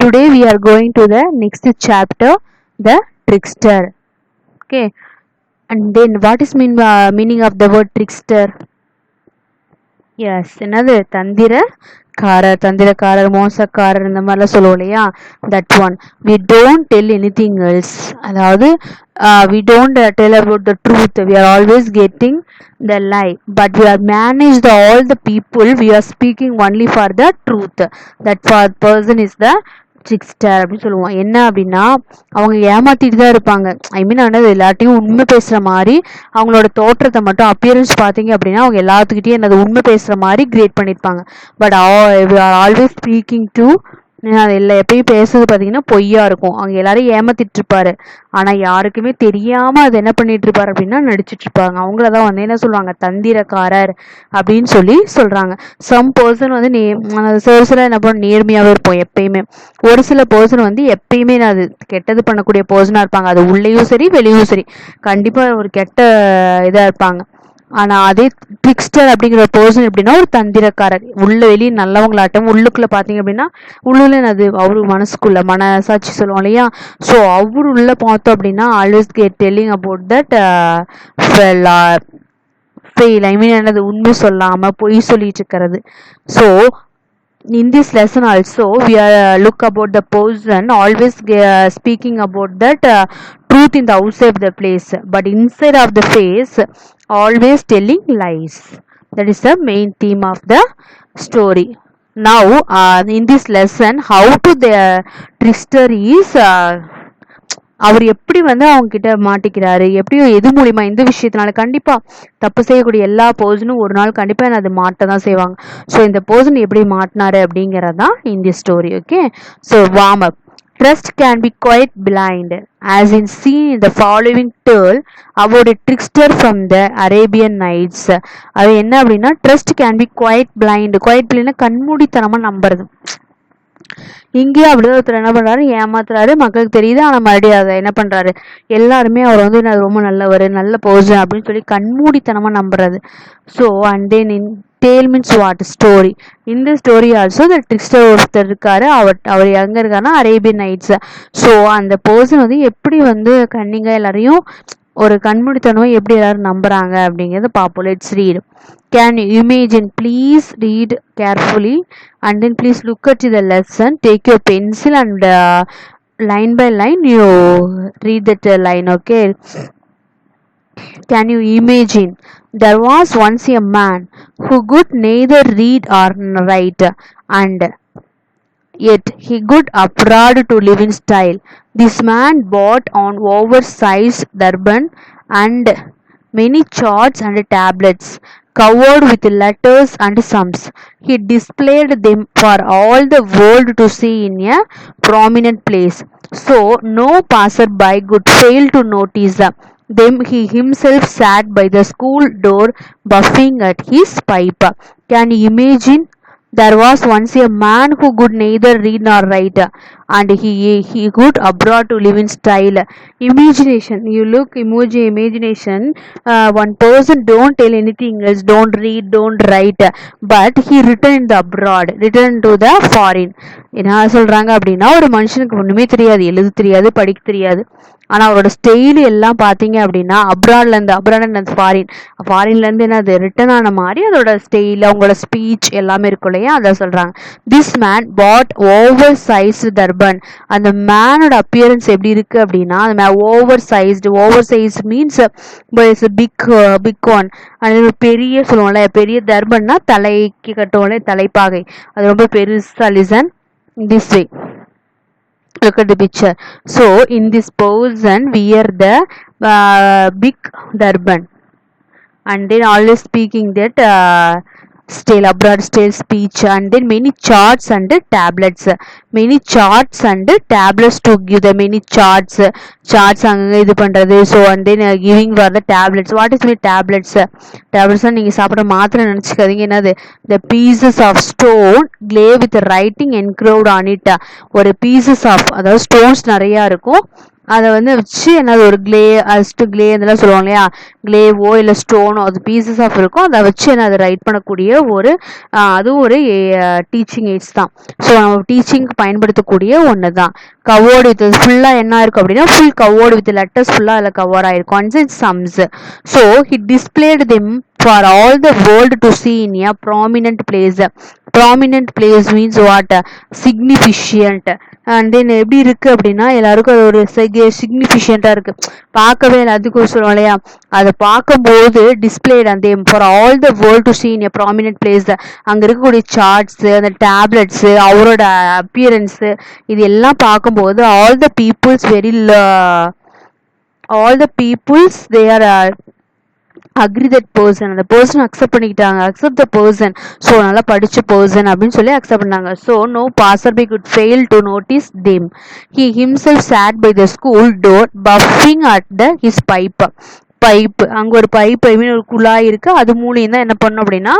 today we are going to the next chapter, the trickster. Okay, and then what is meaning of the word trickster? Yes, என்னது தந்திரக்காரர் மோசக்காரர் இந்த மாதிரிலாம் சொல்லுவோம் இல்லையா, that one. we don't tell anything else, அதாவது we don't tell about the truth, we are always getting the lie, but we are managed all the people, we are speaking only for the truth. that person is the trickster அப்படின்னு சொல்லுவோம். என்ன அப்படின்னா, அவங்க ஏமாத்திட்டு தான் இருப்பாங்க. ஐ மீன் எல்லாத்தையும் உண்மை பேசுற மாதிரி, அவங்களோட தோற்றத்தை மட்டும் அப்பியரன்ஸ் பார்த்தீங்க அப்படின்னா அவங்க எல்லாத்துக்கிட்டையும் என்னது உண்மை பேசுற மாதிரி கிரியேட் பண்ணியிருப்பாங்க. பட் ஆல்வேஸ் ஸ்பீக்கிங் டு இல்லை, எப்பயும் பேசுறது பார்த்தீங்கன்னா பொய்யா இருக்கும். அவங்க எல்லாரையும் ஏமாத்திட்டு இருப்பாரு. ஆனால் யாருக்குமே தெரியாம அது என்ன பண்ணிட்டு இருப்பாரு அப்படின்னா நடிச்சிட்டு இருப்பாங்க. அவங்களதான் வந்து என்ன சொல்லுவாங்க, தந்திரக்காரர் அப்படின்னு சொல்லி சொல்றாங்க. சம் பர்சன் வந்து சில என்ன பண்ண நேர்மையாவே இருப்போம் எப்பயுமே. ஒரு சில பர்சன் வந்து எப்பயுமே அது கெட்டது பண்ணக்கூடிய பர்சனா இருப்பாங்க. அது உள்ளேயும் சரி வெளியும் சரி கண்டிப்பா ஒரு கெட்ட இதா இருப்பாங்க. ஆனா அதே ட்ரிக்ஸ்டர் அப்படிங்கிற பர்சன் எப்படின்னா ஒரு தந்திரக்காரர். உள்ள வெளியே நல்லவங்களாட்டம், உள்ளுக்குள்ள பாத்தீங்க அப்படின்னா உள்ளுல அது அவரு மனசுக்குள்ள மனசாட்சி சொல்லுவோம் இல்லையா. ஸோ அவரு உள்ள பார்த்தோம் அப்படின்னா always get telling about that fail. I mean என்னது உண்மை சொல்லாம பொய் சொல்லிட்டு இருக்கிறது. So in this lesson also we are look about the person always speaking about that truth in the outside of the place, but inside of the face always telling lies. That is the main theme of the story. Now in this lesson how to the trickster is அவர் எப்படி வந்து அவங்க கிட்ட மாட்டிக்கிறாரு, எப்படியோ எது மூலியமா இந்த விஷயத்தினால கண்டிப்பா தப்பு செய்யக்கூடிய எல்லா பர்சனும் ஒரு நாள் கண்டிப்பா அதை மாட்ட தான் செய்வாங்க. ஸோ இந்த பர்சன் எப்படி மாட்டினாரு அப்படிங்கறதான் இந்த story. Okay, so warm up. Trust can be quite blind, as in seen in the following tale about a trickster from the Arabian Nights. அது என்ன அப்படின்னா, trust can be quite blind. Quite பிளைண்ட்னா கண்மூடித்தனமா நம்புறது. இங்கேயே அப்படியே ஒருத்தர் என்ன பண்றாரு, ஏமாத்துறாரு, மக்களுக்கு தெரியுது. ஆனா மறுபடியும் அதை என்ன பண்றாரு, எல்லாருமே அவர் வந்து ரொம்ப நல்லவர், நல்ல பர்சன் அப்படின்னு சொல்லி கண்மூடித்தனமா நம்புறது. So and then in tale means what story. இந்த ஸ்டோரி ஆல்சோ த ட்ரிக்ஸ்டர் ஒருத்தர் இருக்காரு. அவர் எங்க இருக்காருன்னா அரேபியன் நைட்ஸ். ஸோ அந்த பர்சன் வந்து எப்படி வந்து கண்ணிங்க எல்லாரையும் ஒரு கண்மூடித்தனமா எப்படி எல்லாரும் நம்புறாங்க அப்படிங்கறத பார்ப்போம். Let's read. Can you imagine? Please read carefully and then please look at the lesson. Take your pencil and line by line you read that line. Okay. Can you imagine? There was once a man who could neither read or write, and yet he could afford to live in style. This man bought an oversized turban and many charts and tablets covered with letters and sums. He displayed them for all the world to see in a prominent place, so no passer-by could fail to notice them. He himself sat by the school door puffing at his pipe. Can you imagine? There was once a man who could neither read nor write, and he could abroad to live in style. Imagination. You look imagination. One person don't tell anything else, don't read, don't write, but he returned the abroad, returned to the foreign. என்ன சொல்றாங்க அப்படின்னா, ஒரு மனுஷனுக்கு ஒண்ணுமே தெரியாது, எழுத தெரியாது, படிக்க தெரியாது. ஆனா அவரோட ஸ்டைல் எல்லாம் பாத்தீங்க அப்படின்னா ஃபாரின்ல இருந்து என்னது ரிட்டர்ன் ஆன மாதிரி அதோட ஸ்டைல், அவங்களோட ஸ்பீச் எல்லாமே இருக்கும் இல்லையா, அதான் சொல்றாங்க. This man but over sized turban. அந்த மேனோட அப்பியரன்ஸ் எப்படி இருக்கு அப்படின்னா, அந்த over sized means big one. அது பெரிய சொல்லுவோம்ல, பெரிய தர்பன்னா தலைக்கு கட்டுவோம்ல, தலைப்பாகை, அது ரொம்ப பெருசா. Listen this way. Look at the picture. So in this person wear the big turban and then always speaking that style, abroad style speech, and then many charts and tablets to give the many charts அங்க இது பண்றது. so and then giving for the tablets. what is mean tablets? நீங்க சாப்பிட மாத்திரை நினைச்சுக்காதீங்க. என்னது, the pieces of stone clay with writing engraved on it. ஒரு pieces of, அதாவது ஸ்டோன்ஸ் நிறைய இருக்கும், அதை வந்து வச்சு என்னது ஒரு கிளே இதெல்லாம் சொல்லுவாங்க இல்லையா, கிளேவோ இல்லை ஸ்டோனோ அது பீசஸ் ஆஃப் இருக்கும், அதை வச்சு என்ன அதை ரைட் பண்ணக்கூடிய ஒரு அதுவும் ஒரு டீச்சிங் எய்ட்ஸ் தான். ஸோ நம்ம டீச்சிங்க்கு பயன்படுத்தக்கூடிய ஒன்று தான். கவர்டு வித் ஃபுல்லாக என்ன இருக்கும் அப்படின்னா ஃபுல் கவர்டு வித் லெட்டர்ஸ் ஃபுல்லாக அதில் கவர் ஆயிருக்கும். And sums. So he displayed them for all the world to see in a prominent place. prominent place means what? significant. And then எப்படி இருக்கு அப்படின்னா எல்லாருக்கும் அது ஒரு சிக்னிஃபிஷியண்டா இருக்கு, பார்க்கவே எல்லாத்துக்கும் சொல்லுவோம் இல்லையா, அதை பார்க்கும்போது டிஸ்பிளேட் அந்த for all the world to see in a prominent place. அங்க இருக்கக்கூடிய சார்ட்ஸ், அந்த டேப்லெட்ஸ், அவரோட அப்பியரன்ஸ், இது எல்லாம் பார்க்கும்போது all the peoples they are agree that person, அந்த பர்சன் அக்செப்ட் பண்ணிக்கிட்டாங்க, அக்செப்ட் த பர்சன். ஸோ நல்லா படிச்ச பர்சன் அப்படின்னு சொல்லி அக்செப்ட் பண்ணாங்க. So no passer by could fail to notice them. He himself sat by the school door puffing at his pipe. அங்கே ஒரு pipe, ஐ மீன் ஒரு குழாய் இருக்கு, அது மூலியம் தான் என்ன பண்ணும் அப்படின்னா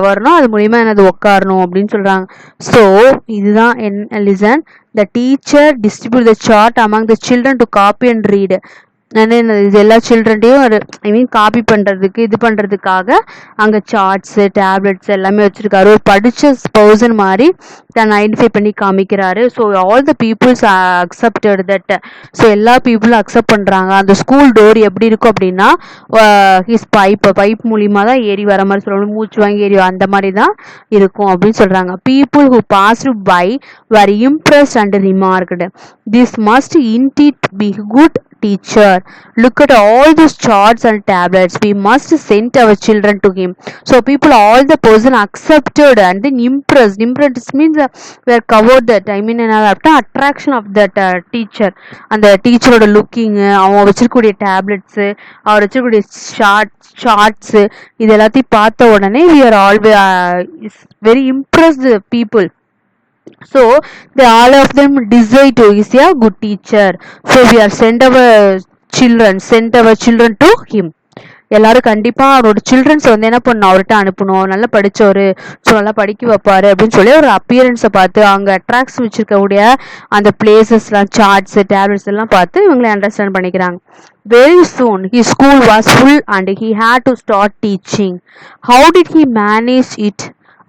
வரணும், அது மூலியமா என்னது உட்காரணும் அப்படின்னு சொல்றாங்க. ஸோ இதுதான் listen. The teacher distribute the chart among the children to copy and read. இது எல்லா சில்ட்ரன்ட்டையும் ஐ மீன் காப்பி பண்ணுறதுக்கு இது பண்ணுறதுக்காக அங்கே சார்ட்ஸு டேப்லெட்ஸ் எல்லாமே வச்சுருக்காரு. ஒரு படித்த பர்சன் மாதிரி தன்னை ஐடென்டிஃபை பண்ணி காமிக்கிறாரு. So all the peoples accepted that. So எல்லா பீப்புளும் அக்செப்ட் பண்ணுறாங்க. அந்த ஸ்கூல் டோர் எப்படி இருக்கும் அப்படின்னா ஹிஸ் பைப் மூலியமாக தான் ஏறி வர மாதிரி சொல்லுவாங்க, மூச்சு வாங்கி ஏறி அந்த மாதிரி தான் இருக்கும் அப்படின்னு சொல்கிறாங்க. People who passed by were impressed and remarked, this must indeed be good teacher. Look at all these charts and tablets. We must send our children to him. So people, all the person accepted and then impressed. Impressed means were covered that. I mean after attraction of that teacher. And the teacher oda looking, அவன் வச்சிருக்கக்கூடிய tablets, அவர் வச்சிருக்கக்கூடிய charts, இது எல்லாத்தையும் பார்த்த உடனே we are all very impressed people. So they all of them desire to is a good teacher. So we are send our children to him. எல்லாரும் கண்டிப்பா அவரோட சில்ட்ரன்ஸ் வந்து என்ன பண்ணணும், அவர்கிட்ட அனுப்பணும். நல்லா படிச்சவரு, ஸோ நல்லா படிக்க வைப்பாரு அப்படின்னு சொல்லி ஒரு அப்பியரன்ஸை பார்த்து அங்கே அட்ராக்ட்ஸ் வச்சிருக்கக்கூடிய அந்த பிளேசஸ்லாம் சார்ட்ஸ் டேப்லெட்ஸ் எல்லாம் பார்த்து இவங்களை அண்டர்ஸ்டாண்ட் பண்ணிக்கிறாங்க. Very soon his school was full and he had to start teaching. How did he manage it?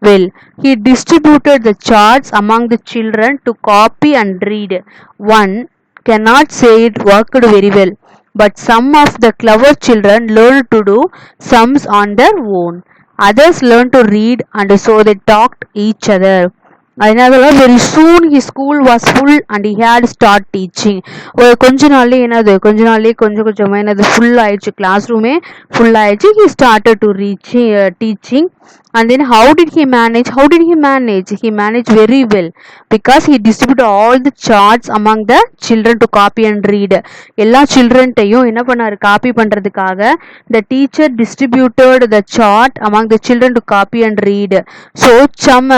Well, he distributed the charts among the children to copy and read. One cannot say it worked very well, but some of the clever children learned to do sums on their own. Others learned to read, and so they talked each other. அதனால very soon he school was full and he had started teaching. ஒரு கொஞ்ச நாள்லேயே கொஞ்சம் கொஞ்சமாக என்னது full ஆயிடுச்சு, class ரூமே full ஆயிடுச்சு. He started to teaching. And then how did he manage? He managed very well because he distributed all the charts among the children to copy and read. எல்லா childrenட்டையும் என்ன பண்ணாரு, காப்பி பண்றதுக்காக the teacher distributed the chart among the children to copy and read. So some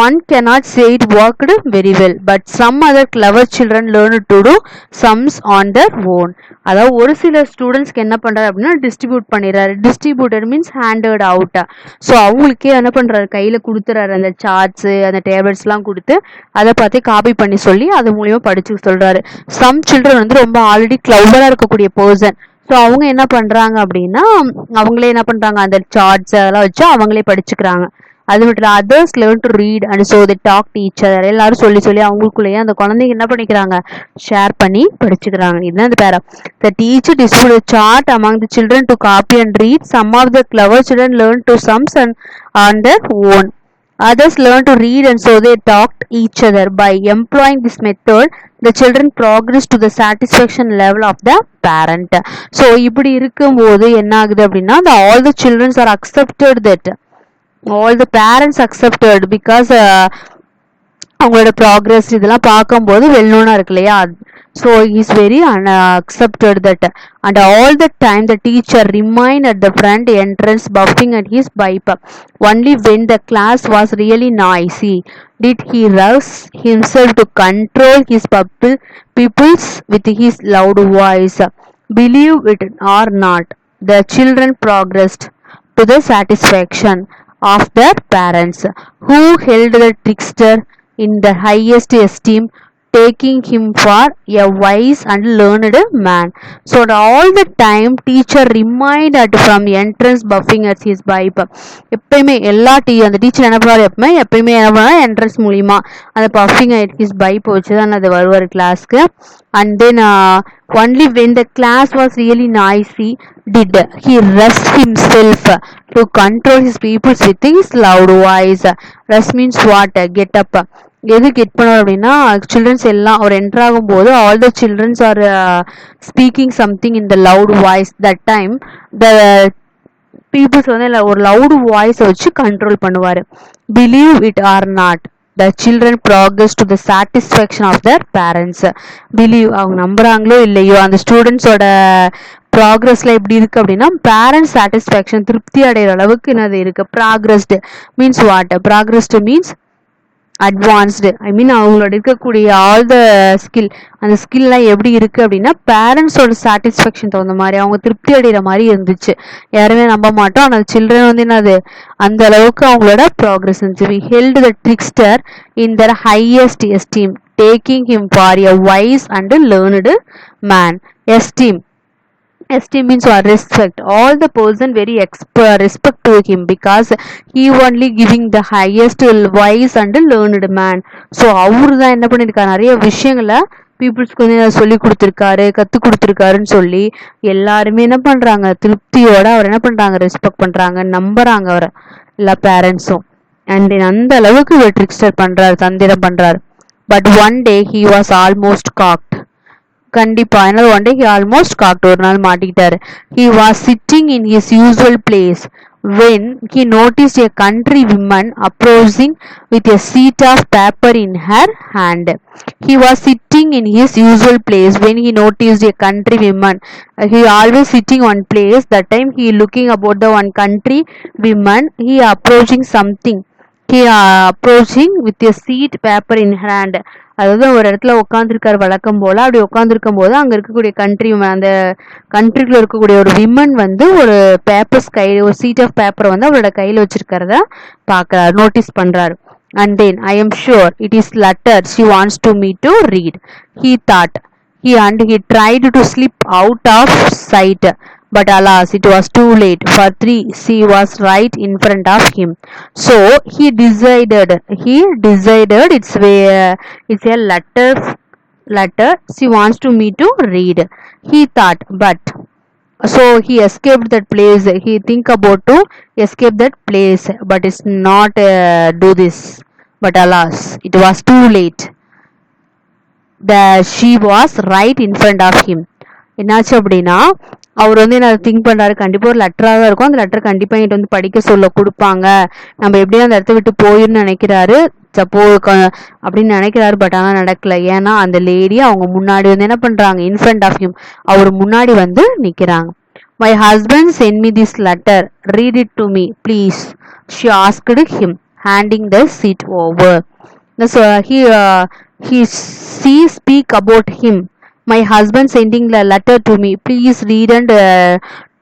one cannot say it worked very well, but some other clever children learned to do sums on their own. அதாவது ஒரு சில ஸ்டூடெண்ட்ஸ்க்கு என்ன பண்றாரு அப்படின்னா distribute பண்ணிடுறாரு. Distributed means handed out. So அவங்களுக்கே என்ன பண்றாரு, கையில கொடுத்துறாரு அந்த சார்ட்ஸ் அந்த டேப்லெட்ஸ் எல்லாம் கொடுத்து அதை பார்த்து காப்பி பண்ணி சொல்லி அது மூலியமா படிச்சு சொல்றாரு. சம் சில்ட்ரன் வந்து ரொம்ப ஆல்ரெடி கிளவரா இருக்கக்கூடிய பர்சன். ஸோ அவங்க என்ன பண்றாங்க அப்படின்னா அவங்களே என்ன பண்றாங்க, அந்த சார்ட்ஸ் அதெல்லாம் வச்சு அவங்களே படிச்சுக்கிறாங்க. அது மட்டும் இல்லை, others learn to read and so they talk to each other. எல்லாரும் சொல்லி அவங்களுக்குள்ளேயே அந்த குழந்தைங்க என்ன பண்ணிக்கிறாங்க, ஷேர் பண்ணி படிச்சுக்கிறாங்க. இதுதான் இந்த பேரா. The teacher distribute chart among the children to copy and read. Some of the clever children learn to sums and on their own. Others learn to read and so they talked each other. By employing this method, the children progress to the satisfaction level of the parent. So இப்படி இருக்கும்போது என்ன ஆகுது அப்படின்னா all the children are accepted that all the parents accepted because அவங்களோட progress இதெல்லாம் பார்க்கும்போது well நோனா இருக்கு இல்லையா. So is very accepted that. And all the time the teacher remained at the front entrance buffing at his pipe. Only when the class was really noisy did he rouse himself to control his pupils with his loud voice. Believe it or not, the children progressed to the satisfaction of their parents, who held the trickster in the highest esteem taking him for a wise and learned man. So all the time teacher remind from entrance buffing at his pipe. எப்பயுமே எல்லா அந்த teacher என்ன பண்ணுவார், எப்பயுமே என்ன பண்ணுவார், entrance மூலியமா அந்த பஃபிங் at his pipe வச்சு தான் அது வருவார் கிளாஸ்க்கு. And then only when the class was really noisy did he rest himself to control his people with his loud voice. Rest means what? Get up. எது get பண்ணுவார் அப்படின்னா, childrens எல்லாம் அவர் என்டர் ஆகும் போது all the childrens are speaking something in the loud voice. That time the peoples வந்து ஒரு loud வாய்ஸை வச்சு கண்ட்ரோல் பண்ணுவார். Believe it or not, the children progress to the satisfaction of their parents. believe அவங்க நம்புறாங்களோ இல்லையோ அந்த ஸ்டூடெண்ட்ஸோட ப்ராக்ரஸ்ல எப்படி இருக்கு அப்படின்னா, பேரண்ட்ஸ் சாட்டிஸ்ஃபேக்ஷன் திருப்தி அடைகிற அளவுக்கு என்னது இருக்கு. Progressed means what? Progressed means advanced. I mean அவங்களோட இருக்கக்கூடிய ஆல் த ஸ்கில், அந்த ஸ்கில்லாம் எப்படி இருக்கு அப்படின்னா பேரண்ட்ஸோட சாட்டிஸ்ஃபேக்ஷன் தகுந்த மாதிரி அவங்க திருப்தி அடைகிற மாதிரி இருந்துச்சு. யாருமே நம்ப மாட்டோம், ஆனால் சில்ட்ரன் வந்து என்னது அந்த அளவுக்கு அவங்களோட ப்ராக்ரஸ் இருந்துச்சு. We held the trickster in their highest esteem taking him for a wise and learned man. Esteem means respect. All the person very respect to him because he only giving the highest wise and learned man. So அவரு தான் என்ன பண்ணிருக்காரு, நிறைய விஷயங்களை பீப்புள்ஸ்க்கு வந்து சொல்லி கொடுத்துருக்காரு, கத்து கொடுத்துருக்காருன்னு சொல்லி எல்லாருமே என்ன பண்றாங்க, திருப்தியோட அவர் என்ன பண்றாங்க, ரெஸ்பெக்ட் பண்றாங்க, நம்புறாங்க அவரை எல்லா பேரண்ட்ஸும். அண்ட் அந்த அளவுக்கு இவர் ட்ரிக்ஸ்டர் பண்றாரு, தந்திரம் பண்றாரு. But one day he was almost caught. கண்டிப்பா என்ன, one day he almost caught, ஒரு நாள் மாட்டிக்கிட்டாரு. He was sitting in his usual place when he noticed a country woman approaching with a sheet of paper in her hand. He was sitting in his usual place when he noticed a country woman. He always sitting one place. That time he looking about the one country woman. He approaching something. He approaching with a sheet paper in her hand. அதாவது ஒரு இடத்துல உட்காந்துருக்காரு வழக்கம் போல. அப்படி உட்காந்துருக்கும் போது அங்க இருக்கக்கூடிய கண்ட்ரி, அந்த கண்ட்ரிக்குள்ள இருக்கக்கூடிய ஒரு விமன் வந்து ஒரு பேப்பர்ஸ் கையில், ஒரு சீட் ஆஃப் பேப்பரை வந்து அவரோட கையில வச்சிருக்கிறத பாக்குறாரு, நோட்டீஸ் பண்றாரு. And then I am sure it is letter she wants to me to read, he thought. He tried to slip out of sight, but alas it was too late, for she was right in front of him. So he decided it's a letter she wants to me to read, he thought. But so he escaped that place. He think about to escape that place, but it's not do this. But alas it was too late, she was right in front of him. என்னாச்சு அப்படின்னா, அவர் வந்து என்ன think பண்றாரு, கண்டிப்பா ஒரு லெட்டரா தான் இருக்கும், அந்த லெட்டர் கண்டிப்பா என்கிட்ட வந்து படிக்க சொல்ல கொடுப்பாங்க, நம்ம எப்படியும் அந்த இடத்த விட்டு போயிருந்து நினைக்கிறாரு, அப்படின்னு நினைக்கிறாரு. பட் ஆனா நடக்கல. ஏன்னா அந்த லேடி அவங்க முன்னாடி வந்து என்ன பண்றாங்க, இன் ஃப்ரண்ட் ஆஃப் ஹிம், அவர் முன்னாடி வந்து நிக்கிறாங்க. My husband sent me this letter, read it to me please, she asked him, handing the seat over. So she speak about him. My husband sending the letter to me, please read and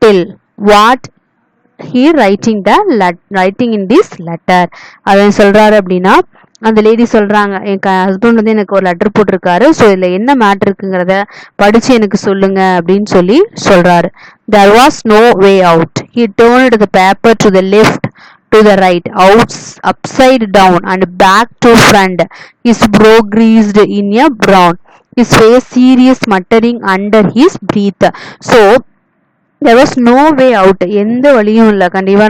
tell what he writing in this letter. அதான் சொல்றாரு அப்படின்னா, அந்த lady சொல்றாங்க, என் husband வந்து எனக்கு ஒரு letter போட்டிருக்காரு, so இதுல என்ன மேட்டர் இருக்குங்கிறத படிச்சு எனக்கு சொல்லுங்க அப்படின்னு சொல்லி சொல்றாரு. There was no way out. He turned the paper to the left, to the right, upside down and back to front. His brow greased in a brown, his face serious, muttering under his breath. So there was no way out. எந்த வழியும் இல்லை கண்டிப்பா.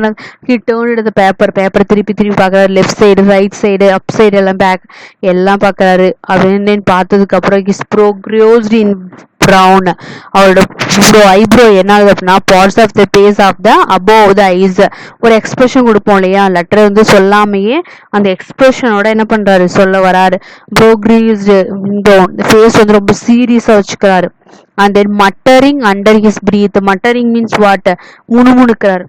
he turned the paper திருப்பி பார்க்கறாரு, left side, right side, up side, எல்லாம் back எல்லாம் பார்க்கறாரு. அப்படின்னு பார்த்ததுக்கு அப்புறம் his brow greased in brown, அவரோட ஐப்ரோ என்ன ஆகுது அப்படின்னா, parts of the face of the above the eyes, ஒரு எக்ஸ்பிரஷன் கொடுப்போம் இல்லையா, லெட்டர் வந்து சொல்லாமையே அந்த எக்ஸ்பிரஷனோட என்ன பண்றாரு, சொல்ல வராரு. ப்ரோ கிரீஸ்டு, ஃபேஸ் வந்து ரொம்ப சீரியஸா வச்சுக்கிறாரு. And then muttering under his breath. Muttering means what? முணுமுணுக்கிறாரு,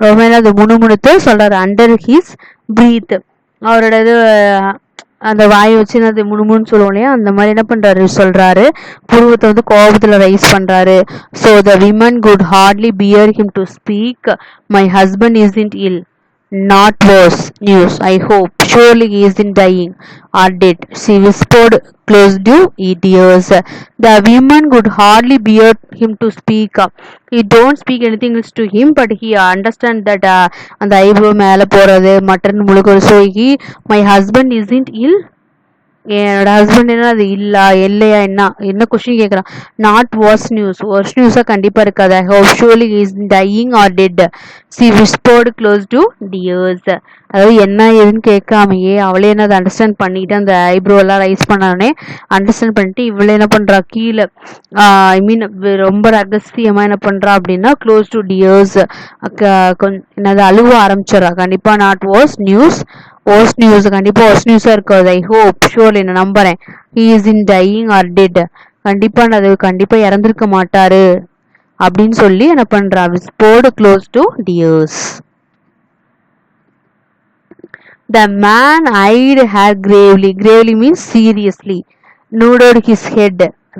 ரொம்ப அது முணுமுணுத்து சொல்றாரு. under his breath, அவரோட இது அந்த வாயை வச்சு அது முணுமுன்னு சொல்லுவோம் இல்லையா, அந்த மாதிரி என்ன பண்றாரு சொல்றாரு. புருவத்தை வந்து கோபத்துல ரைஸ் பண்றாரு. So the women could hardly bear him to speak. My husband isn't ill. Not worse news, I hope. Surely he isn't dying or dead. She whispered close to ears. The woman could hardly bear him to speak. He don't speak anything else to him, but he understand that அந்த eyebrow மேல போறது mutton முழுக்க. So he, my husband isn't ill. என்னோட husband என்ன அது இல்லா இல்லையா என்ன என்ன கொஸ்டின் கேட்குறான். நாட் வாஸ் நியூஸ், ஒர்ஸ் நியூஸாக கண்டிப்பாக இருக்காது. I hope surely is dying or dead. She whispered close to tears. அதாவது என்ன ஏதுன்னு கேட்காமையே அவளே என்ன அதை அண்டர்ஸ்டாண்ட் பண்ணிட்டு அந்த ஐப்ரோ எல்லாம் ரைஸ் பண்ணோடனே அண்டர்ஸ்டாண்ட் பண்ணிட்டு இவளே என்ன பண்ணுறா கீழே ஐ மீன் ரொம்ப ரகசியமாக என்ன பண்ணுறா அப்படின்னா க்ளோஸ் டு டியர்ஸ் கொஞ்சம் என்னது அழுவ ஆரம்பிச்சிடறா. கண்டிப்பாக not was news, worse news கண்டிப்பா ஓஸ் நியூஸா இருக்காது. ஐ ஹோப் ஷூர்லி நான் நம்புறேன். He is in dying or dead. கண்டிப்பா அது கண்டிப்பா இறந்திருக்க மாட்டாரு அப்படின்னு சொல்லி என்ன பண்றா whispered close to tears. The man eyed her gravely. Gravely means seriously. Nodded his head,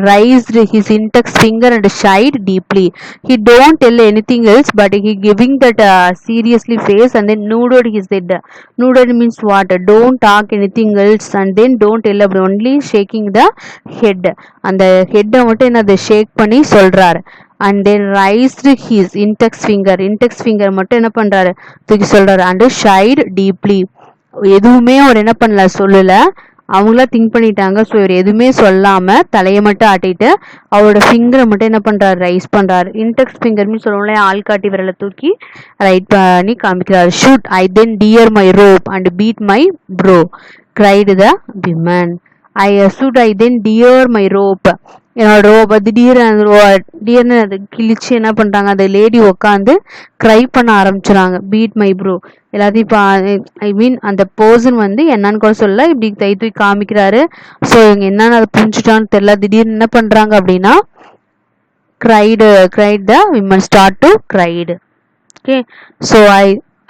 raised his index finger and shied deeply. He don't tell anything else, but he giving that seriously face and then nodded his head. Nodded means what? Don't talk anything else and then don't tell, only shaking the head. அந்த ஹெட்டை மட்டும் என்ன அதை ஷேக் பண்ணி சொல்றாரு. And then raised his index finger மட்டும் என்ன பண்றாரு தூக்கி சொல்றாரு. And ஷைட் deeply. எதுவுமே அவர் என்ன பண்ணல சொல்லல, அவங்களா திங்க் பண்ணிட்டாங்க. ஸோ இவர் எதுவுமே சொல்லாம தலையை மட்டும் ஆட்டிட்டு அவரோட ஃபிங்கரை மட்டும் என்ன பண்றாரு ரைஸ் பண்றாரு. இன்டெக்ஸ் ஃபிங்கர் மீன் சொல்லுவோம்ல ஆள்காட்டி விரலை தூக்கி ரைட் பண்ணி காமிக்கிறாரு. Should I then tear my robe and beat my brow cried the women. Should I then tear my robe, என்னோட ரோப் திடீர்னு அது கிழிச்சு என்ன பண்றாங்க அந்த லேடி உட்காந்து க்ரை பண்ண ஆரம்பிச்சுறாங்க. பீட் மை ப்ரோ எல்லாத்தையும் ஐ மீன் அந்த பர்சன் வந்து என்னன்னு கூட சொல்ல இப்படி கை தூக்கி காமிக்கிறாரு. ஸோ இவங்க என்னன்னு அதை புரிஞ்சுட்டான்னு தெரியல. திடீர்னு என்ன பண்றாங்க அப்படின்னா cried the women start to cried. Okay, so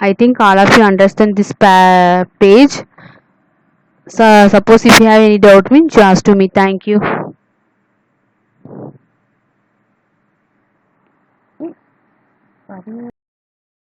I think all of you understand this page. So suppose if you have any doubt means you ask to me. Thank you.